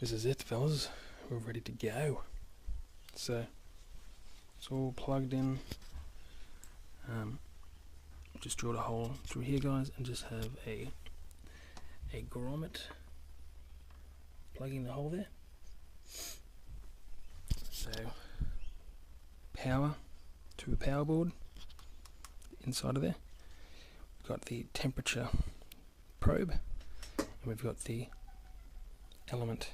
this is it, fellas. We're ready to go. So it's all plugged in. Just drilled a hole through here, guys, and just have a grommet plugging the hole there. So power to a power board inside of there. We've got the temperature probe, and we've got the element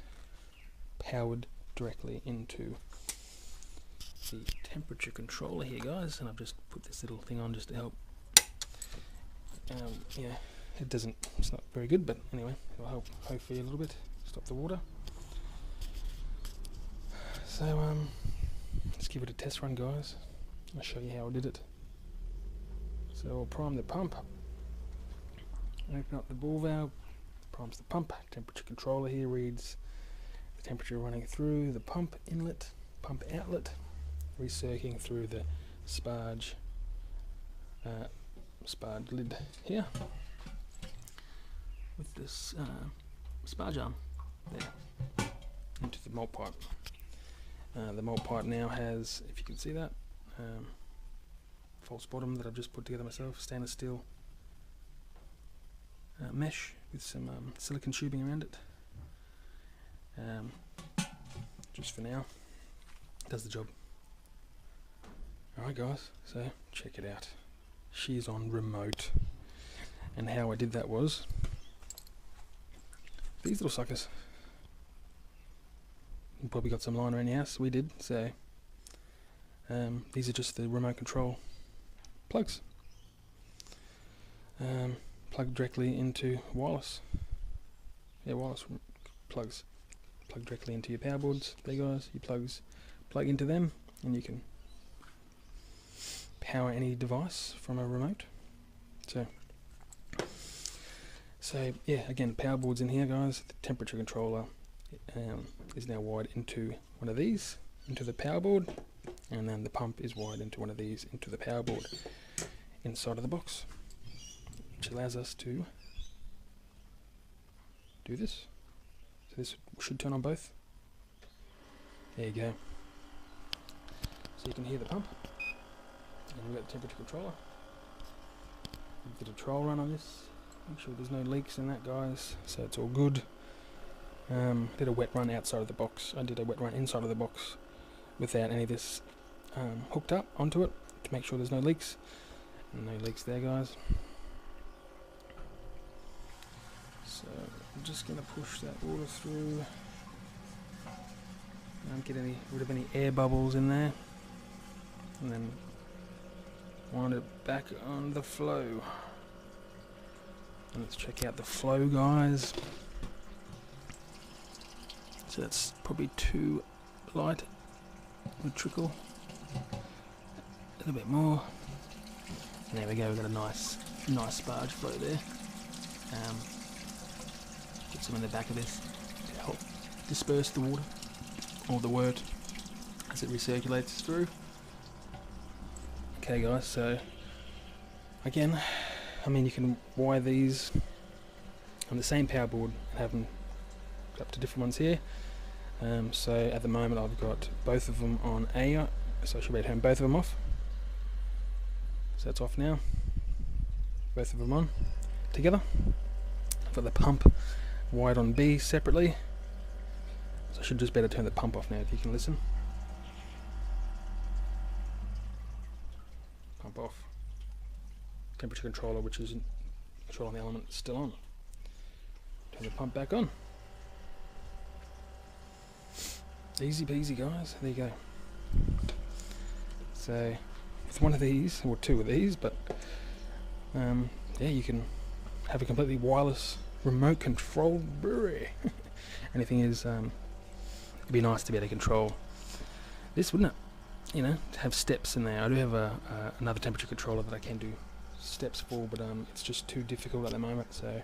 powered directly into the temperature controller here, guys. And I've just put this little thing on just to help. Yeah, it's not very good, but anyway, it'll help hopefully a little bit, stop the water. So let's give it a test run, guys. I'll show you how I did it. So I'll prime the pump, open up the ball valve, primes the pump. Temperature controller here reads the temperature running through the pump inlet, pump outlet, recirculating through the sparge lid here with this sparge arm there into the malt pipe. The malt pipe now has, if you can see that, false bottom that I've just put together myself, stainless steel mesh with some silicone tubing around it. Just for now, does the job. Alright guys, so check it out. She's on remote, and how I did that was these little suckers. You probably got some lying around your house. We did. So these are just the remote control plugs. Plug directly into wireless. Yeah, wireless plugs. Plug directly into your power boards. There, guys. Your plugs plug into them, and you can power any device from a remote. So yeah, again, power boards in here, guys. The temperature controller is now wired into one of these, into the power board, and then the pump is wired into one of these, into the power board inside of the box, which allows us to do this. So this should turn on both. There you go. So you can hear the pump, and we've got the temperature controller. Did a trial run on this, make sure there's no leaks in that, guys, so it's all good. Did a wet run outside of the box. I did a wet run inside of the box without any of this hooked up onto it to make sure there's no leaks. And no leaks there, guys. So I'm just going to push that water through. Don't get rid of any air bubbles in there. And then wind it back on the flow. And let's check out the flow, guys. So that's probably too light. Would trickle a little bit more. And there we go. We've got a nice sparge flow there. Put some in the back of this to help disperse the water or the wort as it recirculates through. Okay, guys. So again, I mean, you can wire these on the same power board and have them up to different ones here. So at the moment I've got both of them on A, so I should be able to turn both of them off. So that's off now. Both of them on together. I've got the pump wired on B separately. So I should just be able to turn the pump off now if you can listen. Pump off. Temperature controller, which is controlling the element, is still on. Turn the pump back on. Easy peasy, guys. There you go. So with one of these, or two of these, but yeah, you can have a completely wireless remote controlled brewery. Anything is, it'd be nice to be able to control this, wouldn't it? You know, to have steps in there. I do have another temperature controller that I can do steps for, but it's just too difficult at the moment. So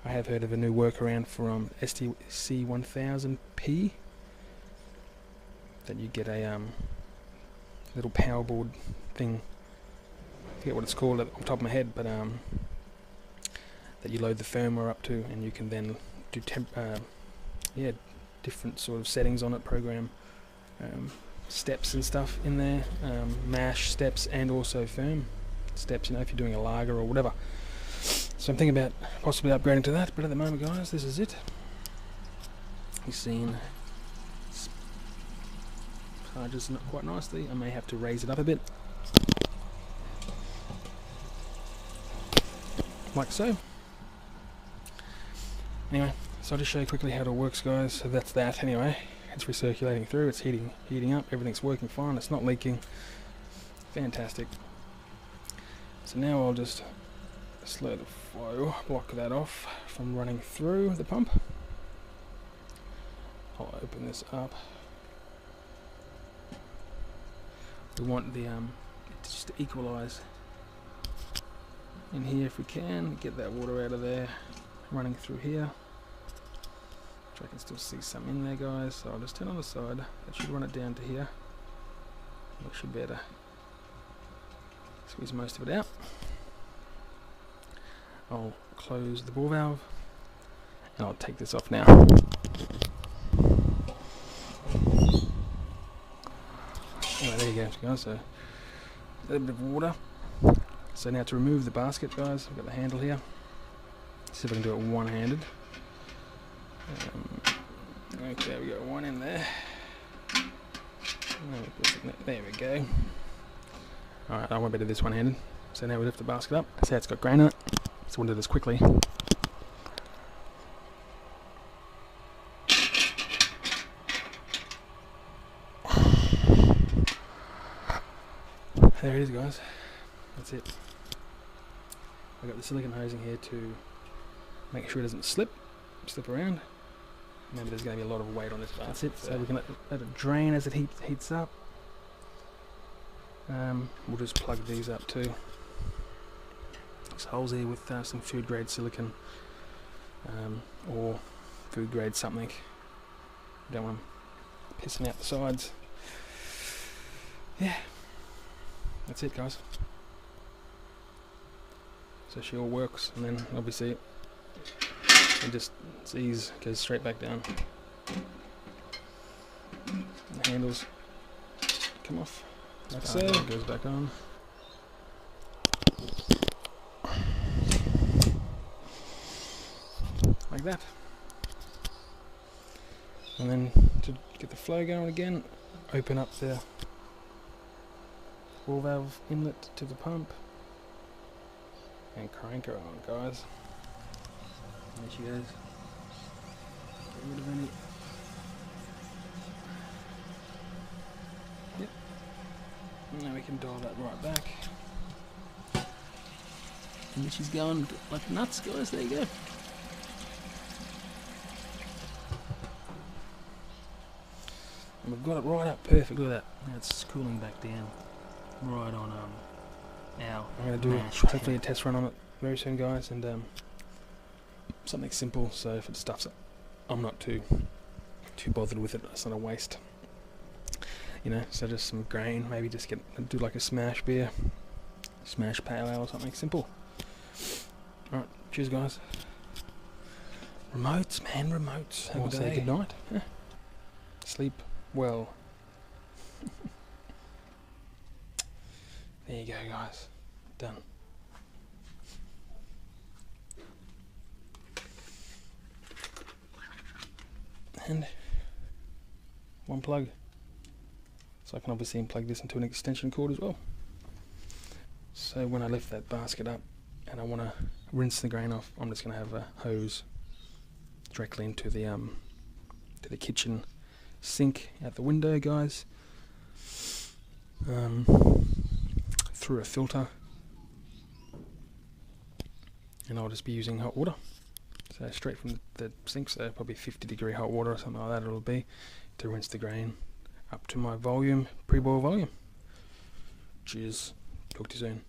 I have heard of a new workaround from STC 1000P that you get a little power board thing. I forget what it's called off the top of my head, but that you load the firmware up to, and you can then do different sort of settings on it, program steps and stuff in there, mash steps and also firm steps, you know, if you're doing a lager or whatever. So I'm thinking about possibly upgrading to that, but at the moment, guys, this is it. You've seen charges not quite nicely. I may have to raise it up a bit, like so. Anyway, so I'll just show you quickly how it all works, guys. So that's that anyway. It's recirculating through, it's heating up, everything's working fine, it's not leaking. Fantastic. So now I'll just slow the flow, block that off from running through the pump. I'll open this up. We want the just to equalise in here if we can, get that water out of there, running through here. Which I can still see some in there, guys, so I'll just turn on the side. That should run it down to here. We should be able to squeeze most of it out. I'll close the bore valve and I'll take this off now. Anyway, there you go, guys. So a little bit of water. So now to remove the basket, guys, I've got the handle here. See if I can do it one-handed. Okay, we got one in there. There we go. Alright, I won't be doing this one-handed. So now we lift the basket up. See how it's got grain on it. So we'll do this quickly. There it is, guys. That's it. I got the silicone hosing here to make sure it doesn't slip around. Maybe there's going to be a lot of weight on this basket. That's it. So we can let it drain as it heats up. We'll just plug these up too. There's holes here with some food grade silicone or food grade something. Don't want them pissing out the sides. Yeah, that's it, guys. So she all works, and then obviously it goes straight back down. The handles come off, like so. It goes back on. Like that. And then to get the flow going again, open up the ball valve inlet to the pump and crank her on, guys. There she goes. Get rid of any. Yep. Now we can dial that right back. And she's going like nuts, guys. There you go. And we've got it right up perfect. Look at that. Now it's cooling back down. Right on now. I'm going to do hopefully a test run on it very soon, guys, and something simple, so if it stuffs it, I'm not too bothered with it. It's not a waste, you know. So just some grain, maybe just do like a smash beer, smash pale ale or something simple. All right, cheers, guys. Remotes, man, remotes. Have a day. Good night. Yeah. Sleep well. There you go, guys. Done. And one plug. So I can obviously plug this into an extension cord as well. So when I lift that basket up and I want to rinse the grain off, I'm just going to have a hose directly into the to the kitchen sink out the window, guys. Through a filter, and I'll just be using hot water, so straight from the sink, so probably 50-degree hot water or something like that it'll be, to rinse the grain up to my volume, pre-boil volume. Cheers, talk to you soon.